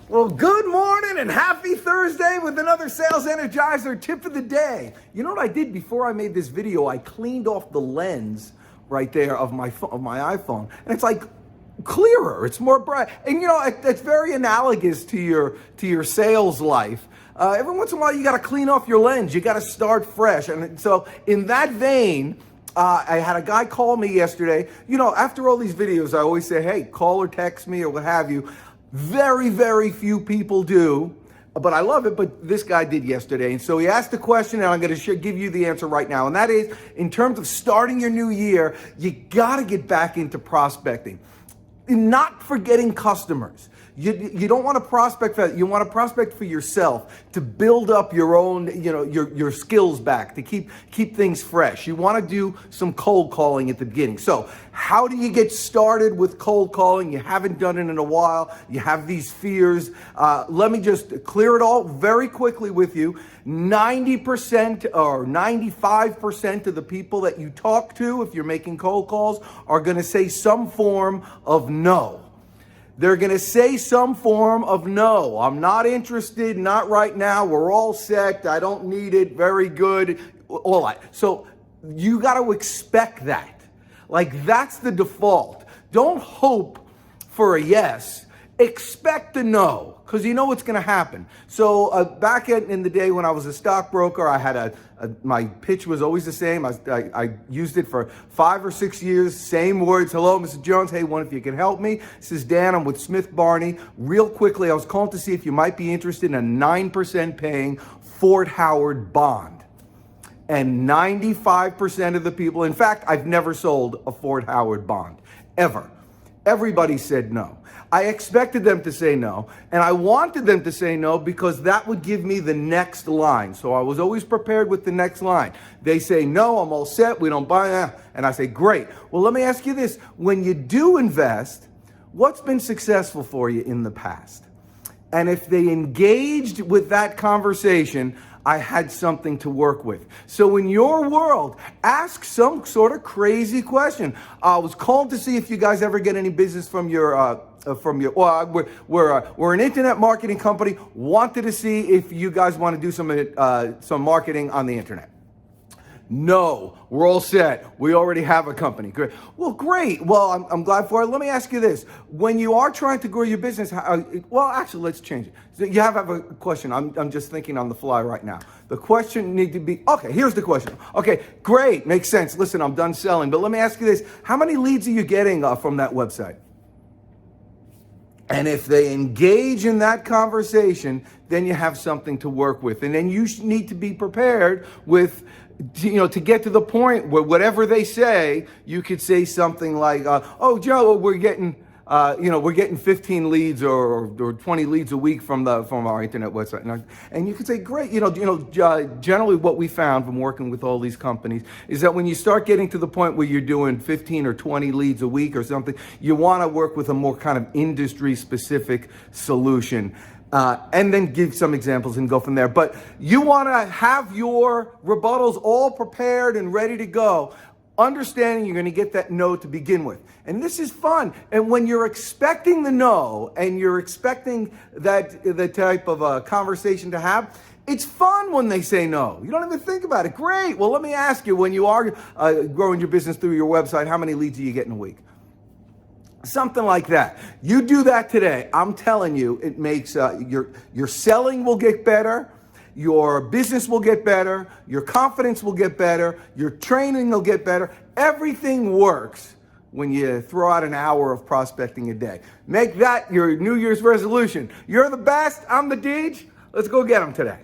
Well, good morning and happy Thursday with another Sales Energizer tip of the day. You know what I did before I made this video? I cleaned off the lens right there of my iPhone, and it's like clearer. It's more bright, and you know it's very analogous to your sales life. Every once in a while, you got to clean off your lens. You got to start fresh, and so in that vein. I had a guy call me yesterday. You know, after all these videos, I always say, hey, call or text me or what have you. Very, very few people do, but I love it. But this guy did yesterday. And so he asked the question, and I'm going to give you the answer right now. And that is, in terms of starting your new year, you got to get back into prospecting. Not forgetting customers. You don't want to prospect for that. You want to prospect for yourself, to build up your own, your skills back, to keep things fresh. You want to do some cold calling at the beginning. So how do you get started with cold calling? You haven't done it in a while. You have these fears. Let me just clear it all very quickly with you. 90% or 95% of the people that you talk to, if you're making cold calls, are going to say some form of no. They're going to say some form of no. I'm not interested, not right now. We're all set. I don't need it. Very good. All that. So you got to expect that. Like that's the default. Don't hope for a yes. Expect a no, because you know what's going to happen. So back in the day when I was a stockbroker, I had my pitch was always the same. I used it for 5 or 6 years. Same words. Hello, Mr. Jones. Hey, one, if you can help me. This is Dan. I'm with Smith Barney. Real quickly, I was calling to see if you might be interested in a 9% paying Fort Howard bond. And 95% of the people, in fact, I've never sold a Fort Howard bond, ever. Everybody said no. I expected them to say no, and I wanted them to say no because that would give me the next line. So I was always prepared with the next line. They say, no, I'm all set, we don't buy that. And I say, great. Well, let me ask you this. When you do invest, what's been successful for you in the past? And if they engaged with that conversation, I had something to work with. So in your world, ask some sort of crazy question. I was called to see if you guys ever get any business from your, we're an internet marketing company. Wanted to see if you guys want to do some marketing on the internet. No, we're all set. We already have a company. Great. Well, great. Well, I'm glad for it. Let me ask you this. When you are trying to grow your business, well, actually, let's change it. So you have a question. I'm just thinking on the fly right now. The question need to be, okay, here's the question. Okay, great. Makes sense. Listen, I'm done selling. But let me ask you this. How many leads are you getting from that website? And if they engage in that conversation, then you have something to work with. And then you need to be prepared with, to get to the point where whatever they say, you could say something like, oh, Joe, we're getting 15 leads or 20 leads a week from our internet website. And you could say, great, generally what we found from working with all these companies is that when you start getting to the point where you're doing 15 or 20 leads a week or something, you want to work with a more kind of industry specific solution. And then give some examples and go from there. But you want to have your rebuttals all prepared and ready to go, understanding you're going to get that no to begin with. And this is fun. And when you're expecting the no and you're expecting the type of conversation to have, it's fun when they say no. You don't even think about it. Great. Well, let me ask you, when you are growing your business through your website, how many leads do you get in a week? Something like that. You do that today. I'm telling you, it makes your selling will get better. Your business will get better. Your confidence will get better. Your training will get better. Everything works when you throw out an hour of prospecting a day. Make that your New Year's resolution. You're the best. I'm the Deej. Let's go get them today.